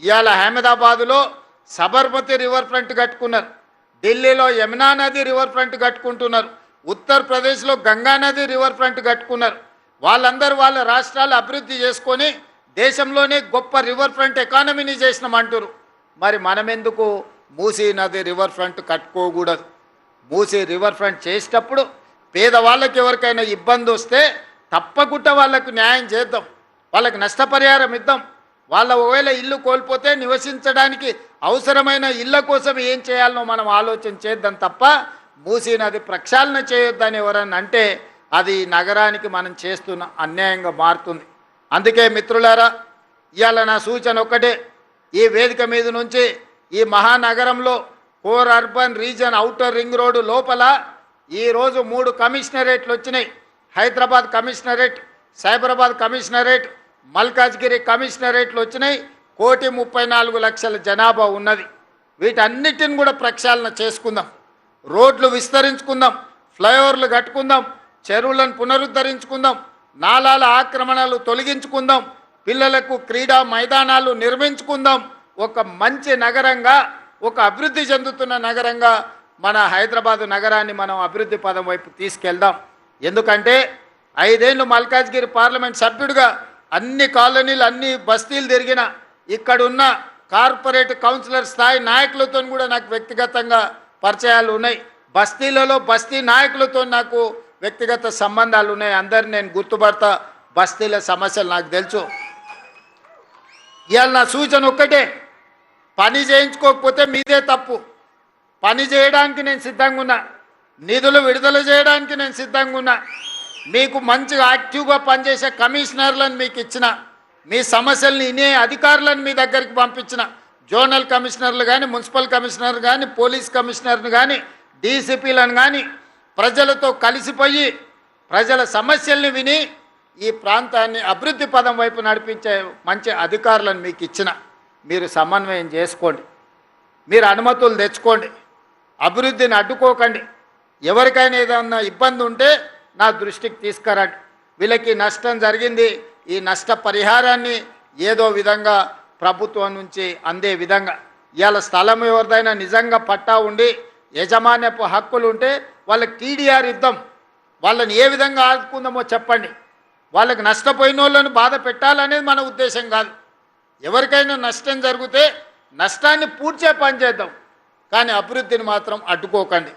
ఇవాళ అహ్మదాబాదులో Sabarmati river front కట్టుకున్నారు, ఢిల్లీలో యమునా నది రివర్ ఫ్రంట్ కట్టుకుంటున్నారు, ఉత్తరప్రదేశ్లో గంగా నది రివర్ ఫ్రంట్ కట్టుకున్నారు. వాళ్ళందరూ వాళ్ళ రాష్ట్రాలు అభివృద్ధి చేసుకొని దేశంలోనే గొప్ప రివర్ ఫ్రంట్ ఎకానమీని చేసినామంటారు. మరి మనమెందుకు మూసీ నది రివర్ ఫ్రంట్ కట్టుకోకూడదు? మూసీ రివర్ ఫ్రంట్ చేసేటప్పుడు పేదవాళ్ళకి ఎవరికైనా ఇబ్బంది వస్తే తప్పకుండా వాళ్ళకు న్యాయం చేద్దాం, వాళ్ళకి నష్టపరిహారం ఇద్దాం. వాళ్ళ ఒకవేళ ఇల్లు కోల్పోతే నివసించడానికి అవసరమైన ఇళ్ళ కోసం ఏం చేయాలనో మనం ఆలోచన చేద్దాం తప్ప మూసీ నది ప్రక్షాళన చేయొద్దని ఎవరన్నా అంటే అది నగరానికి మనం చేస్తున్న అన్యాయంగా మారుతుంది. అందుకే మిత్రులారా, ఇవాళ నా సూచన ఒక్కటే, ఈ వేదిక మీద నుంచి ఈ మహానగరంలో core urban reason outer ring road లోపల ఈరోజు 3 కమిషనరేట్లు వచ్చినాయి. హైదరాబాద్ కమిషనరేట్, సైబరాబాద్ కమిషనరేట్, మల్కాజ్గిరి కమిషనరేట్లు వచ్చినాయి. 1,34,00,000 జనాభా ఉన్నది. వీటన్నిటిని కూడా ప్రక్షాళన చేసుకుందాం, రోడ్లు విస్తరించుకుందాం, ఫ్లైఓవర్లు కట్టుకుందాం, చెరువులను పునరుద్ధరించుకుందాం, నాలాల ఆక్రమణలు తొలగించుకుందాం, పిల్లలకు క్రీడా మైదానాలు నిర్మించుకుందాం. ఒక మంచి నగరంగా, ఒక అభివృద్ధి చెందుతున్న నగరంగా మన హైదరాబాదు నగరాన్ని మనం అభివృద్ధి పదం వైపు తీసుకెళ్దాం. ఎందుకంటే 5 ఏళ్ళు మల్కాజ్గిరి పార్లమెంట్ సభ్యుడిగా అన్ని కాలనీలు, అన్ని బస్తీలు తిరిగిన, ఇక్కడున్న కార్పొరేట్ కౌన్సిలర్ స్థాయి నాయకులతో కూడా నాకు వ్యక్తిగతంగా పరిచయాలు ఉన్నాయి. బస్తీలలో బస్తీ నాయకులతో నాకు వ్యక్తిగత సంబంధాలు ఉన్నాయి. అందరిని నేను గుర్తుపడతా, బస్తీల సమస్యలు నాకు తెలుసు. ఇవాళ నా సూచన ఒక్కటే, పని చేయించుకోకపోతే మీదే తప్పు. పని చేయడానికి నేను సిద్ధంగా ఉన్నా, నిధులు విడుదల చేయడానికి నేను సిద్ధంగా ఉన్నా. మీకు మంచిగా యాక్టివ్గా పనిచేసే కమిషనర్లను మీకు ఇచ్చిన, మీ సమస్యల్ని వినే అధికారులను మీ దగ్గరికి పంపించిన, జోనల్ కమిషనర్లు కానీ, మున్సిపల్ కమిషనర్ కానీ, పోలీస్ కమిషనర్ను కానీ, డీసీపీలను కానీ ప్రజలతో కలిసిపోయి ప్రజల సమస్యల్ని విని ఈ ప్రాంతాన్ని అభివృద్ధి పదం వైపు నడిపించే మంచి అధికారులను మీకు ఇచ్చిన. మీరు సమన్వయం చేసుకోండి, మీరు అనుమతులు తెచ్చుకోండి, అభివృద్ధిని అడ్డుకోకండి. ఎవరికైనా ఏదన్నా ఇబ్బంది ఉంటే నా దృష్టికి తీసుకురండి. వీళ్ళకి నష్టం జరిగింది, ఈ నష్ట పరిహారాన్ని ఏదో విధంగా ప్రభుత్వం నుంచి అందే విధంగా. ఇవాళ స్థలం ఎవరిదైనా నిజంగా పట్టా ఉండి యజమాన్యపు హక్కులు ఉంటే వాళ్ళకి టీడీఆర్ ఇద్దాం. వాళ్ళని ఏ విధంగా ఆదుకుందామో చెప్పండి. వాళ్ళకి నష్టపోయిన వాళ్ళని బాధ పెట్టాలనేది మన ఉద్దేశం కాదు. ఎవరికైనా నష్టం జరిగితే నష్టాన్ని పూడ్చే పని చేద్దాం, కానీ అభివృద్ధిని మాత్రం అడ్డుకోకండి.